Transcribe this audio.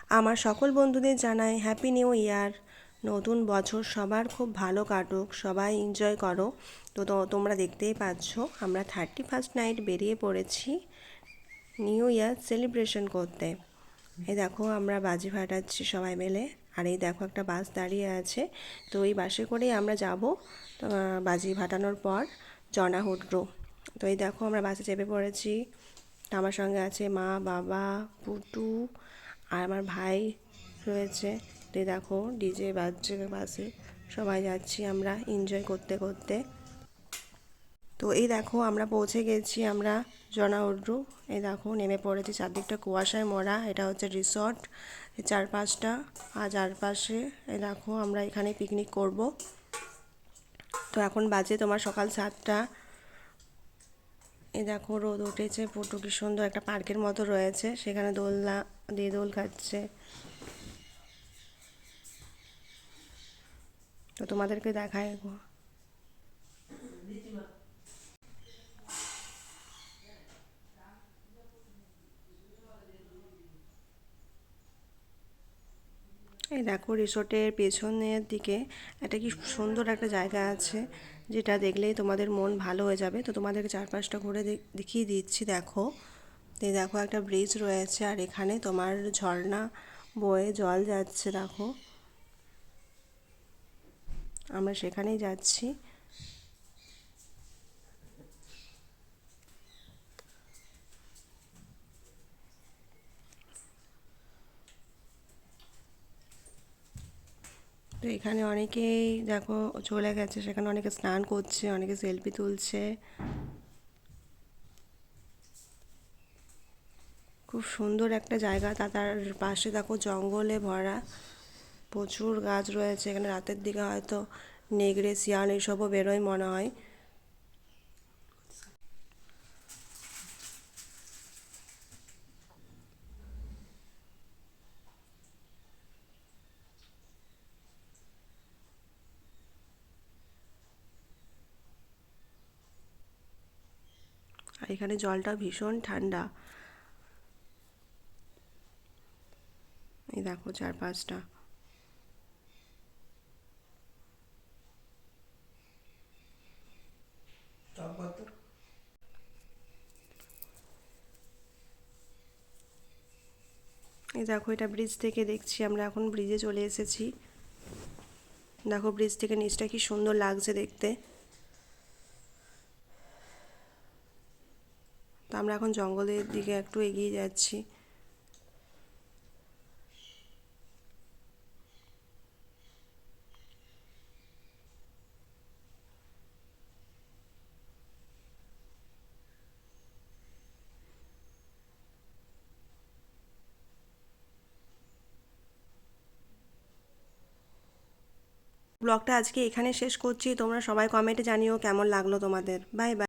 আমার সকল বন্ধুদের জানাই হ্যাপি নিউ ইয়ার। নতুন বছর সবার খুব ভালো কাটুক, সবাই এনজয় করো। তোমরা দেখতেই পাচ্ছ আমরা 31st নাইট বেরিয়ে পড়েছি নিউ ইয়ার সেলিব্রেশন করতে। এই দেখো আমরা বাজি ফাটাচ্ছি সবাই মিলে। আর এই দেখো একটা বাস দাঁড়িয়ে আছে, তো এই বাসে করেই আমরা যাব বাজি ফাটানোর পর জনাহুড্রো। তো এই দেখো আমরা বাসে চেপে পড়েছি। আমার সঙ্গে আছে মা, বাবা, পুটু আর আমার ভাই রয়েছে। তো দেখো ডিজে বাজছে বাসে, সবাই যাচ্ছি আমরা এনজয় করতে করতে। তো এই দেখো আমরা পৌঁছে গেছি আমরা জনাউড্রু। এই দেখো নেমে পড়েছি, চারদিকটা কুয়াশায় মোড়া। এটা হচ্ছে রিসর্ট, চারপাশটা আর চারপাশে। এই দেখো আমরা এখানে পিকনিক করব। তো এখন বাজে তোমার সকাল 7টা। এই দেখো রোদ উঠেছে, পুটু কি সুন্দর একটা পার্কের মতো রয়েছে, সেখানে দোলনা দিয়ে দোল খাচ্ছে। তো তোমাদেরকে দেখায়। এই দেখো রিসোর্টের পেছনের দিকে একটা কি সুন্দর একটা জায়গা আছে, যেটা দেখলেই তোমাদের মন ভালো হয়ে যাবে। তো তোমাদেরকে চারপাশটা ঘুরে দেখিয়ে দিচ্ছি। দেখো, এই দেখো একটা ব্রিজ রয়েছে, আর এখানে তোমার ঝর্ণা বয়ে জল যাচ্ছে। দেখো আমরা সেখানেই যাচ্ছি। তো এখানে অনেকেই দেখো চলে গেছে, সেখানে অনেকে স্নান করছে, অনেকে সেলফি তুলছে। খুব সুন্দর একটা জায়গা। তার পাশে দেখো জঙ্গলে ভরা, প্রচুর গাছ রয়েছে এখানে। রাতের দিকে হয়তো নেগড়ে, শিয়াল এইসবও বেরোয় মনে হয়। আর এখানে জলটা ভীষণ ঠান্ডা। এই দেখো চারপাশটা। এই দেখো এটা ব্রিজ থেকে দেখছি আমরা, এখন ব্রিজে চলে এসেছি। দেখো ব্রিজ থেকে নিচটা কি সুন্দর লাগছে দেখতে। তো আমরা এখন জঙ্গলের দিকে একটু এগিয়ে যাচ্ছি। ব্লগটা আজকে এখানে শেষ করছি। তোমরা সবাই কমেন্টে জানিও কেমন লাগলো তোমাদের। Bye bye.